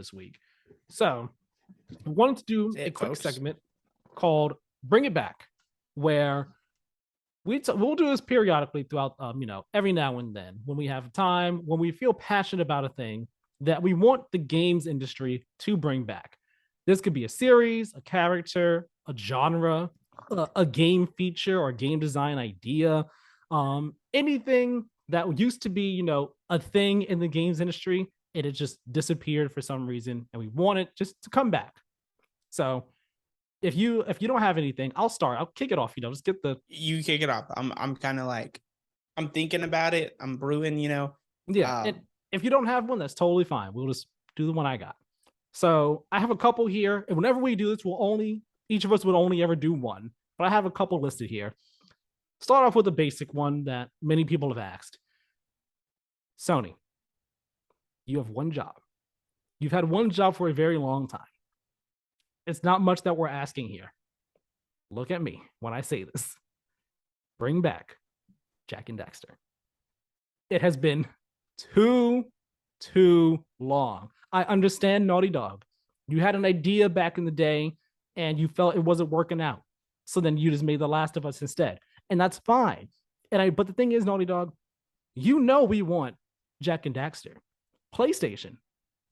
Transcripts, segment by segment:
this week. So I wanted to do a quick segment called Bring It Back, where we'll do this periodically throughout, every now and then when we have time, when we feel passionate about a thing that we want the games industry to bring back. This could be a series, a character, a genre, a game feature or game design idea, anything that used to be, a thing in the games industry, and it just disappeared for some reason, and we want it just to come back. So if you don't have anything, I'll start. I'll kick it off. Just get the You kick it off. I'm kind of like I'm thinking about it. I'm brewing. Yeah. And if you don't have one, that's totally fine. We'll just do the one I got. So I have a couple here, and whenever we do this, each of us would only ever do one. But I have a couple listed here. Start off with a basic one that many people have asked. Sony, you have one job. You've had one job for a very long time. It's not much that we're asking here. Look at me when I say this. Bring back Jak and Daxter. It has been too long. I understand, Naughty Dog. You had an idea back in the day and you felt it wasn't working out. So then you just made The Last of Us instead. And that's fine. But the thing is, Naughty Dog, we want Jak and Daxter. PlayStation,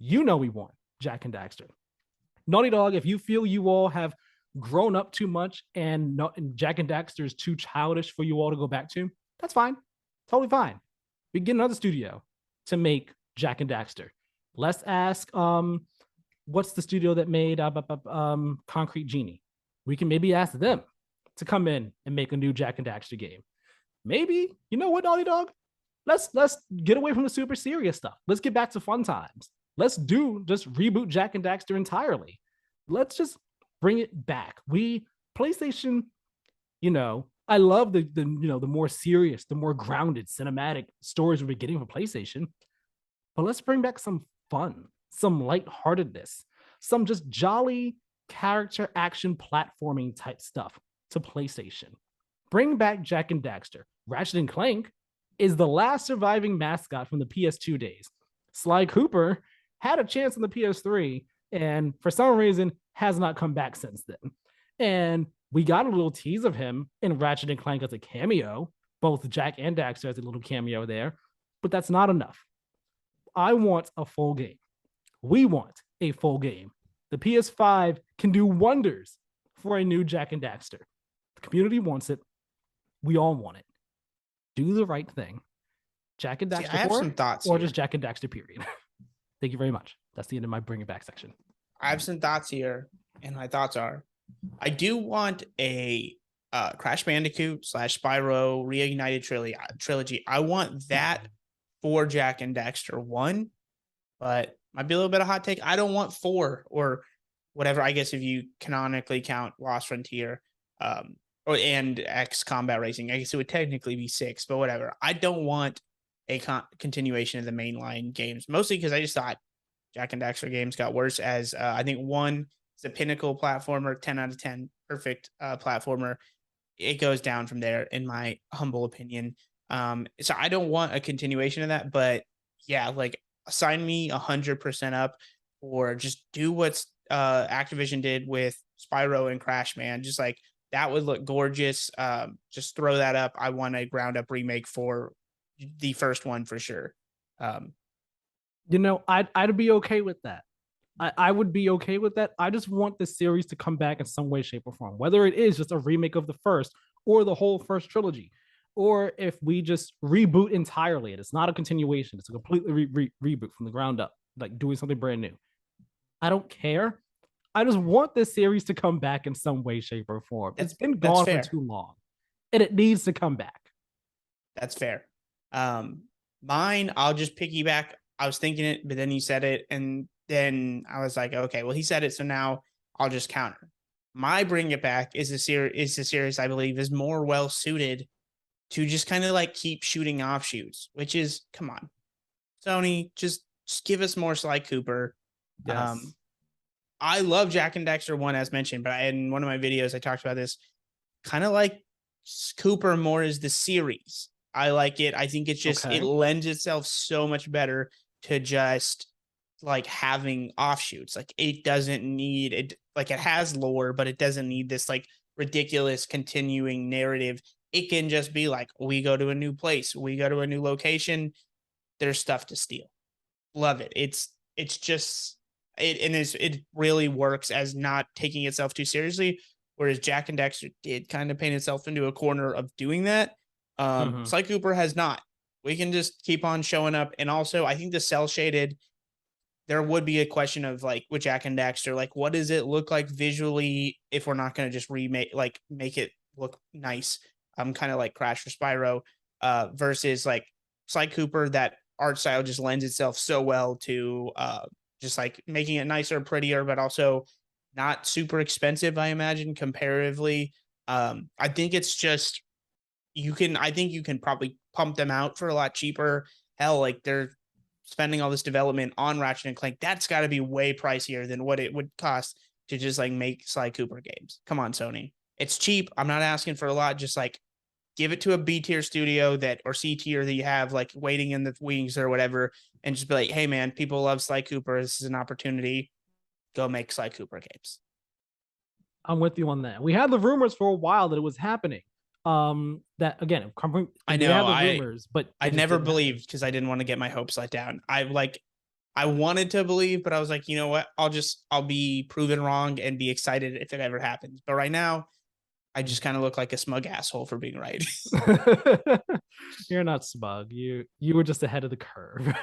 we want Jak and Daxter. Naughty Dog, if you feel you all have grown up too much and Jak and Daxter is too childish for you all to go back to, that's fine. Totally fine. We can get another studio to make Jak and Daxter. Let's ask, what's the studio that made Concrete Genie? We can maybe ask them to come in and make a new Jak and Daxter game. Maybe, you know what, Naughty Dog? Let's get away from the super serious stuff. Let's get back to fun times. Let's just reboot Jak and Daxter entirely. Let's just bring it back. PlayStation, I love the more serious, the more grounded cinematic stories we're getting from PlayStation. But let's bring back some fun, some lightheartedness, some just jolly character action platforming type stuff to PlayStation. Bring back Jak and Daxter. Ratchet and Clank is the last surviving mascot from the PS2 days. Sly Cooper had a chance on the PS3 and for some reason has not come back since then. And we got a little tease of him in Ratchet and Clank as a cameo, both Jak and Daxter as a little cameo there, but that's not enough. I want a full game. We want a full game. The PS5 can do wonders for a new Jak and Daxter. The community wants it. We all want it. Do the right thing. Jak and Daxter. I have some thoughts or here. just Jak and Daxter, period. Thank you very much. That's the end of my Bring It Back section. I have some thoughts here, and my thoughts are, I do want a Crash Bandicoot / Spyro Reignited trilogy. I want that for Jak and Daxter 1, but might be a little bit of hot take. I don't want 4 or whatever. I guess if you canonically count Lost Frontier, and X Combat Racing, I guess it would technically be 6, but whatever. I don't want a continuation of the mainline games, mostly because I just thought Jak and Daxter games got worse as I think 1 is a pinnacle platformer, 10 out of 10, perfect platformer. It goes down from there, in my humble opinion. So I don't want a continuation of that, but yeah, like sign me 100% up, or just do what Activision did with Spyro and Crash, man. Just like that would look gorgeous. Just throw that up. I want a ground up remake for the first one for sure. I'd be okay with that. I would be okay with that. I just want the series to come back in some way, shape, or form, whether it is just a remake of the first or the whole first trilogy, or if we just reboot entirely. It's not a continuation. It's a completely reboot from the ground up, like doing something brand new. I don't care. I just want this series to come back in some way, shape, or form. It's been gone for too long, and it needs to come back. That's fair. Mine, I'll just piggyback. I was thinking it, but then you said it, and then I was like, okay, well, he said it, so now I'll just counter. My Bring It Back is a series I believe is more well suited to just kind of like keep shooting offshoots, which is, come on, Sony, just give us more Sly Cooper. Yes. I love Jak and Daxter 1, as mentioned, but in one of my videos, I talked about this. Kind of like Cooper more as the series. I like it. I think it's just, It lends itself so much better to just like having offshoots. Like it doesn't need it. Like it has lore, but it doesn't need this like ridiculous continuing narrative. It can just be like, we go to a new place, we go to a new location, there's stuff to steal. Love it. It's just it really works as not taking itself too seriously. Whereas Jak and Daxter did kind of paint itself into a corner of doing that. Sly Cooper has not. We can just keep on showing up. And also, I think the cell shaded, there would be a question of like with Jak and Daxter, like what does it look like visually if we're not going to just remake, like make it look nice? Kind of like Crash or Spyro, versus like Sly Cooper, that art style just lends itself so well to just like making it nicer, prettier, but also not super expensive, I imagine, comparatively. I think it's just I think you can probably pump them out for a lot cheaper. Hell, like they're spending all this development on Ratchet and Clank. That's got to be way pricier than what it would cost to just like make Sly Cooper games. Come on, Sony. It's cheap. I'm not asking for a lot. Just like give it to a B tier studio that or C tier that you have like waiting in the wings or whatever, and just be like, hey man, people love Sly Cooper. This is an opportunity. Go make Sly Cooper games. I'm with you on that. We had the rumors for a while that it was happening. That again, I know rumors, but I never believed because I didn't want to get my hopes let down. I wanted to believe, but I was like, you know what? I'll be proven wrong and be excited if it ever happens. But right now, I just kind of look like a smug asshole for being right. You're not smug. You were just ahead of the curve. I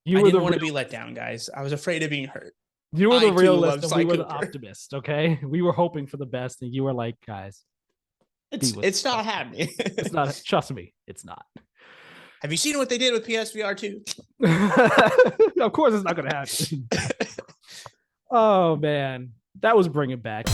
didn't want to be let down, guys. I was afraid of being hurt. You were the realist and we were the optimist, okay? We were hoping for the best and you were like, guys, it's not happening. It's not. Trust me, it's not. Have you seen what they did with PSVR 2? Of course it's not going to happen. Oh, man. That was bringing back.